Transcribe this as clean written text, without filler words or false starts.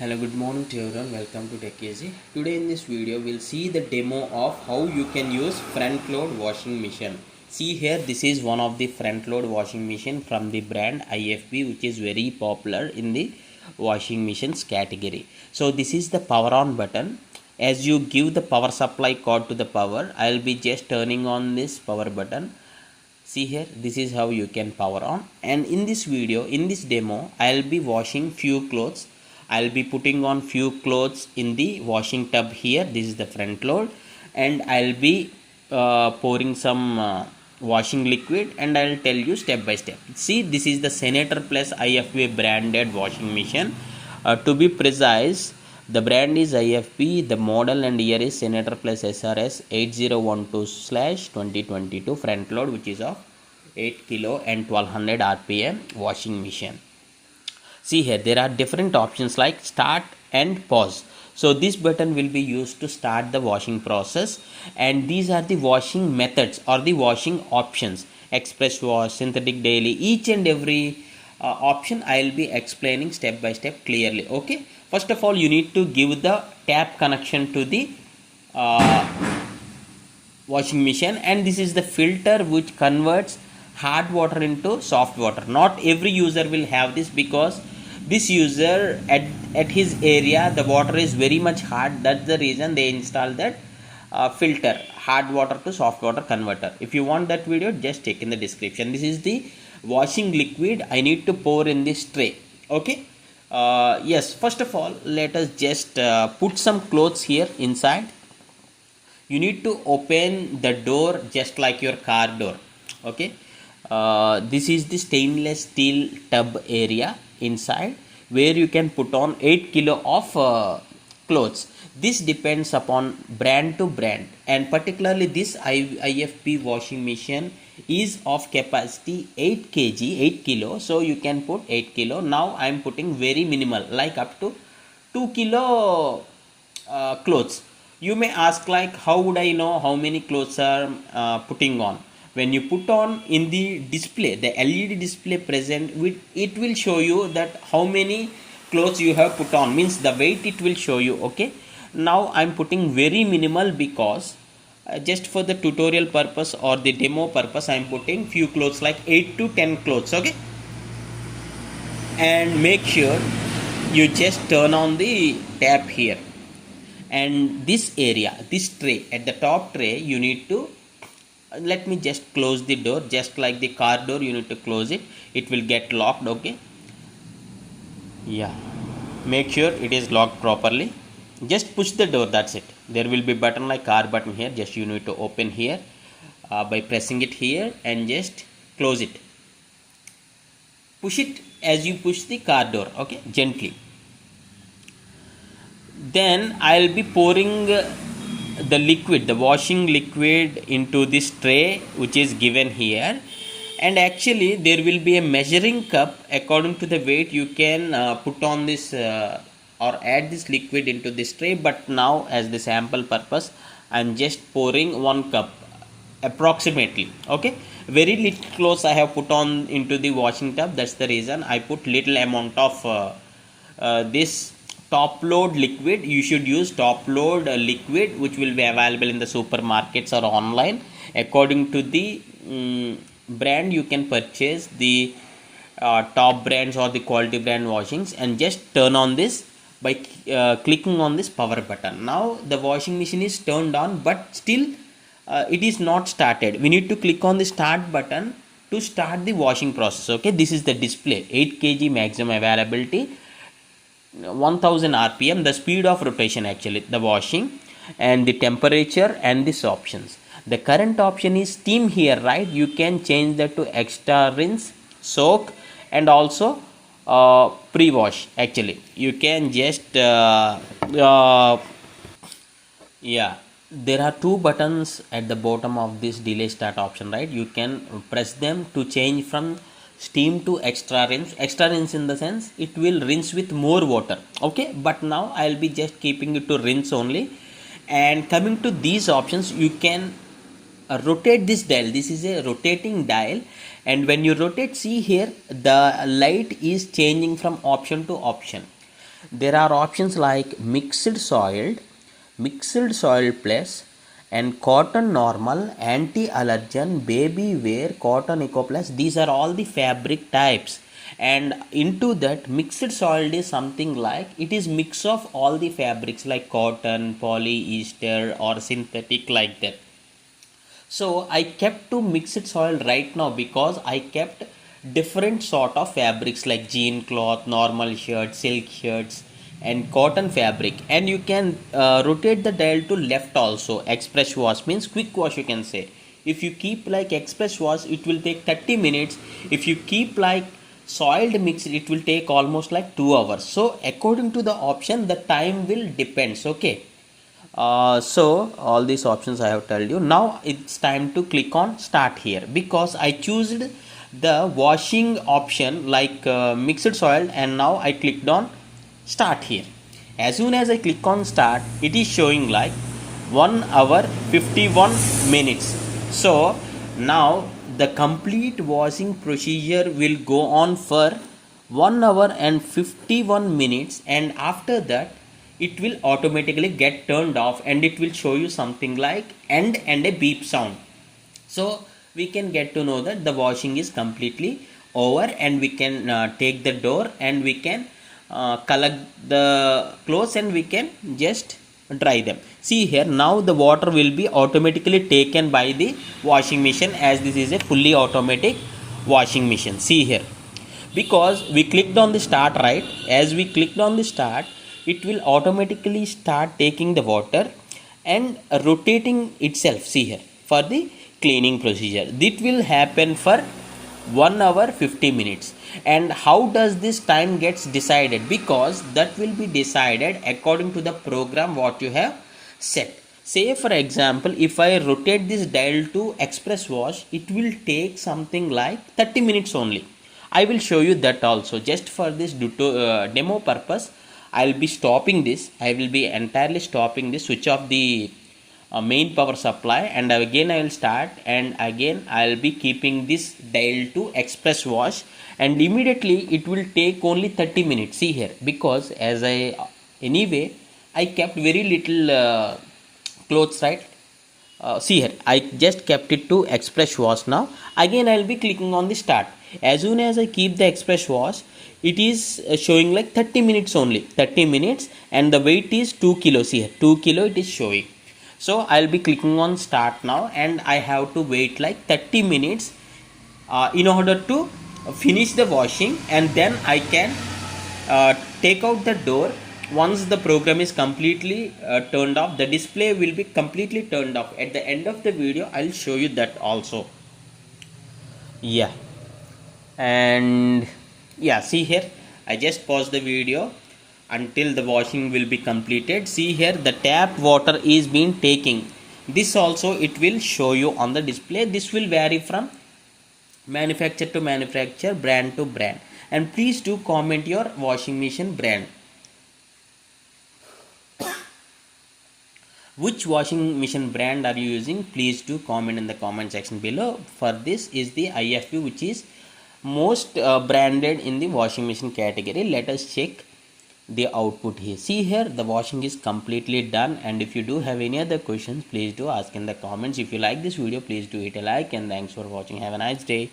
Hello, good morning to everyone. Welcome to Tech Easy. Today in this video, we'll see the demo of how you can use front load washing machine. See here, this is one of the front load washing machine from the brand IFB, which is very popular in the washing machines category. So this is the power on button. As you give the power supply cord to the power, I'll be just turning on this power button. See here, this is how you can power on. And in this video, in this demo, I'll be washing few clothes. I'll be putting on few clothes in the washing tub here. This is the front load, and I'll be pouring some washing liquid, and I'll tell you step by step. See, this is the Senator Plus IFB branded washing machine. To be precise, the brand is IFB, the model and year is Senator Plus SRS 8012/2022 front load, which is of 8 kilo and 1200 RPM washing machine. See here, there are different options like start and pause. So this button will be used to start the washing process, and these are the washing methods or the washing options: express wash, synthetic daily. Each and every option I will be explaining step by step clearly. Okay, first of all, you need to give the tap connection to the washing machine, and this is the filter which converts hard water into soft water. Not every user will have this, because this user at his area the water is very much hard. That's the reason they install that filter, hard water to soft water converter. If you want that video, just check in the description. This is the washing liquid I need to pour in this tray. Okay, yes, first of all, let us just put some clothes here inside. You need to open the door just like your car door. Okay, this is the stainless steel tub area inside, where you can put on 8 kilo of clothes. This depends upon brand to brand, and particularly this IFB washing machine is of capacity 8 kg, 8 kilo, so you can put 8 kilo. Now I am putting very minimal, like up to 2 kilo clothes. You may ask, like, how would I know how many clothes are putting on? When you put on in the display, the LED display present, it will show you that how many clothes you have put on, means the weight it will show you. Okay, now I'm putting very minimal, because just for the tutorial purpose or the demo purpose, I'm putting few clothes like 8 to 10 clothes. Okay, and make sure you just turn on the tap here, and this area, this tray, at the top tray, you need to let me just close the door, just like the car door. You need to close it, it will get locked. Okay, yeah, make sure it is locked properly. Just push the door, that's it. There will be button like car button here, just you need to open here by pressing it here, and just close it. Push it as you push the car door. Okay, gently. Then I'll be pouring the liquid, the washing liquid, into this tray which is given here. And actually there will be a measuring cup. According to the weight, you can put on this or add this liquid into this tray, but now as the sample purpose, I'm just pouring 1 cup approximately. Okay, very little clothes I have put on into the washing tub. That's the reason I put little amount of this top load liquid. You should use top load liquid, which will be available in the supermarkets or online. According to the brand, you can purchase the top brands or the quality brand washings, and just turn on this by clicking on this power button. Now the washing machine is turned on, but still it is not started. We need to click on the start button to start the washing process. Okay, this is the display: 8 kg maximum availability, 1000 RPM, the speed of rotation, actually the washing, and the temperature, and these options. The current option is steam here, right? You can change that to extra rinse, soak, and also pre-wash. Actually you can just yeah, there are 2 buttons at the bottom of this delay start option, right? You can press them to change from steam to extra rinse. Extra rinse in the sense it will rinse with more water. Okay, but now I'll be just keeping it to rinse only. And coming to these options, you can rotate this dial. This is a rotating dial, and when you rotate, see here, the light is changing from option to option. there are options like mixed soil plus, and cotton normal, anti-allergen, baby wear, cotton eco plus. These are all the fabric types, and into that mixed soil is something like it is mix of all the fabrics like cotton, polyester or synthetic, like that. So I kept to mixed soil right now because I kept different sort of fabrics like jean cloth, normal shirts, silk shirts, and cotton fabric. And you can rotate the dial to left also. Express wash means quick wash, you can say. If you keep like express wash, it will take 30 minutes. If you keep like soiled mix, it will take almost like 2 hours. So according to the option, the time will depends. Okay. So all these options I have told you. Now it's time to click on start here because I choose the washing option like mixed soil, and now I clicked on start here. As soon as I click on start, it is showing like 1 hour 51 minutes. So now the complete washing procedure will go on for 1 hour and 51 minutes, and after that it will automatically get turned off and it will show you something like end and a beep sound. So we can get to know that the washing is completely over, and we can take the door and we can collect the clothes and we can just dry them. See here, now the water will be automatically taken by the washing machine, as this is a fully automatic washing machine. See here, because we clicked on the start, right? As we clicked on the start, it will automatically start taking the water and rotating itself. See here, for the cleaning procedure, this will happen for 1 hour 50 minutes. And how does this time gets decided? Because that will be decided according to the program what you have set. Say for example, if I rotate this dial to express wash, it will take something like 30 minutes only. I will show you that also. Just for this demo purpose, I will be stopping this. I will be entirely stopping this, switch off the main power supply, and again I will start, and again I will be keeping this dial to express wash, and immediately it will take only 30 minutes. See here, because as anyway I kept very little clothes, right? See here, I just kept it to express wash. Now again I will be clicking on the start. As soon as I keep the express wash, it is showing like 30 minutes only, 30 minutes, and the weight is 2 kilos. Here 2 kilo it is showing. So I'll be clicking on start now, and I have to wait like 30 minutes in order to finish the washing, and then I can take out the door. Once the program is completely turned off, the display will be completely turned off. At the end of the video, I'll show you that also. Yeah, and yeah, see here, I just pause the video until the washing will be completed. See here, the tap water is being taking. This also it will show you on the display. This will vary from manufacturer to manufacturer, brand to brand. And please do comment your washing machine brand. Which washing machine brand are you using? Please do comment in the comment section below. For this is the IFB, which is most branded in the washing machine category. Let us check the output here. See here, the washing is completely done, and if you do have any other questions, please do ask in the comments. If you like this video, please do hit a like, and thanks for watching. Have a nice day.